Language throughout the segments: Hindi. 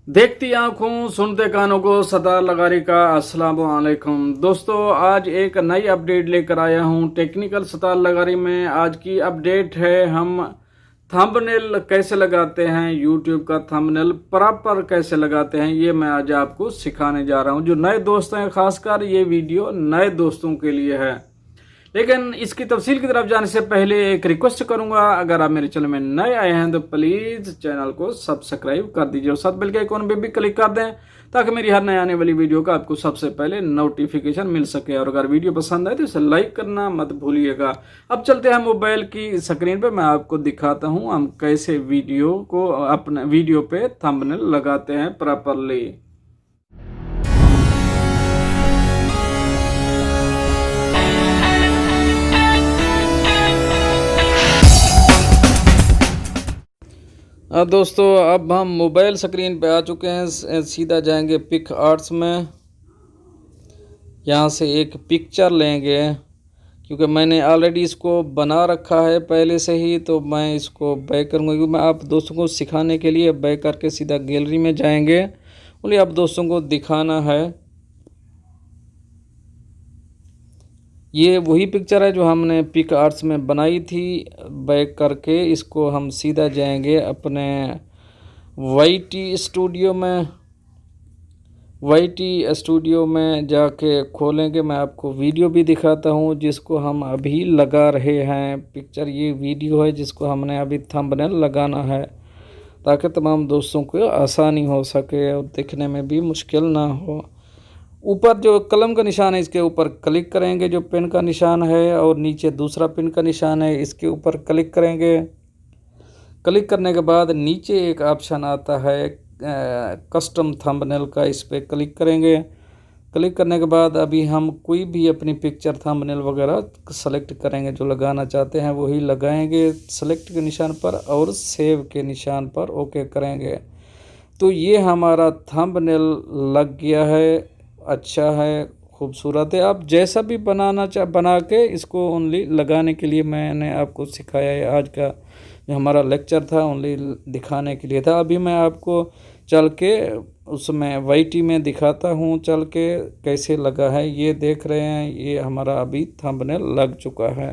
देखती आंखों सुनते कानों को सदा लगारी का अस्सलाम वालेकुम दोस्तों। आज एक नई अपडेट लेकर आया हूं टेक्निकल सतार लगारी में। आज की अपडेट है हम थंबनेल कैसे लगाते हैं, यूट्यूब का थंबनेल प्रॉपर कैसे लगाते हैं, ये मैं आज आपको सिखाने जा रहा हूं। जो नए दोस्त हैं, खासकर ये वीडियो नए दोस्तों के लिए है। लेकिन इसकी तफसील की तरफ जाने से पहले एक रिक्वेस्ट करूंगा, अगर आप मेरे चैनल में नए आए हैं तो प्लीज चैनल को सब्सक्राइब कर दीजिए और साथ बेल के आइकॉन पे भी क्लिक कर दें ताकि मेरी हर नए आने वाली वीडियो का आपको सबसे पहले नोटिफिकेशन मिल सके। और अगर वीडियो पसंद आए तो इसे लाइक करना मत भूलिएगा। अब चलते हैं मोबाइल की स्क्रीन पे, मैं आपको दिखाता हूँ हम कैसे वीडियो को अपने वीडियो पे थंबनेल लगाते हैं प्रॉपरली। दोस्तों अब हम मोबाइल स्क्रीन पे आ चुके हैं। सीधा जाएंगे पिक आर्ट्स में। यहाँ से एक पिक्चर लेंगे, क्योंकि मैंने ऑलरेडी इसको बना रखा है पहले से ही, तो मैं इसको बैक करूँगा। क्योंकि मैं आप दोस्तों को सिखाने के लिए बैक करके सीधा गैलरी में जाएंगे, बोलिए आप दोस्तों को दिखाना है। ये वही पिक्चर है जो हमने पिक आर्ट्स में बनाई थी। बैक करके इसको हम सीधा जाएंगे अपने वाईटी स्टूडियो में। वाईटी स्टूडियो में जाके खोलेंगे, मैं आपको वीडियो भी दिखाता हूँ जिसको हम अभी लगा रहे हैं पिक्चर। ये वीडियो है जिसको हमने अभी थंबनेल लगाना है, ताकि तमाम दोस्तों को आसानी हो सके और दिखने में भी मुश्किल ना हो। ऊपर जो कलम का निशान है इसके ऊपर क्लिक करेंगे, जो पेन का निशान है, और नीचे दूसरा पेन का निशान है, इसके ऊपर क्लिक करेंगे। क्लिक करने के बाद नीचे एक ऑप्शन आता है कस्टम थंबनेल का, इस पर क्लिक करेंगे। क्लिक करने के बाद अभी हम कोई भी अपनी पिक्चर थंबनेल वगैरह सेलेक्ट करेंगे, जो लगाना चाहते हैं वही लगाएंगे सेलेक्ट के निशान पर और सेव के निशान पर ओके करेंगे। तो ये हमारा थंबनेल लग गया है, अच्छा है, खूबसूरत है। आप जैसा भी बना के इसको ओनली लगाने के लिए मैंने आपको सिखाया है। आज का जो हमारा लेक्चर था ओनली दिखाने के लिए था। अभी मैं आपको चल के उसमें वाईटी में दिखाता हूँ चल के कैसे लगा है। ये देख रहे हैं, ये हमारा अभी थंबनेल लग चुका है।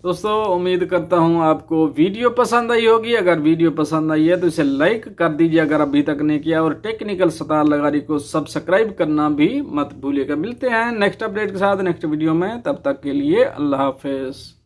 दोस्तों उम्मीद करता हूं आपको वीडियो पसंद आई होगी। अगर वीडियो पसंद आई है तो इसे लाइक कर दीजिए अगर अभी तक नहीं किया, और टेक्निकल सतार लगारी को सब्सक्राइब करना भी मत भूलिएगा। मिलते हैं नेक्स्ट अपडेट के साथ नेक्स्ट वीडियो में, तब तक के लिए अल्लाह हाफिज।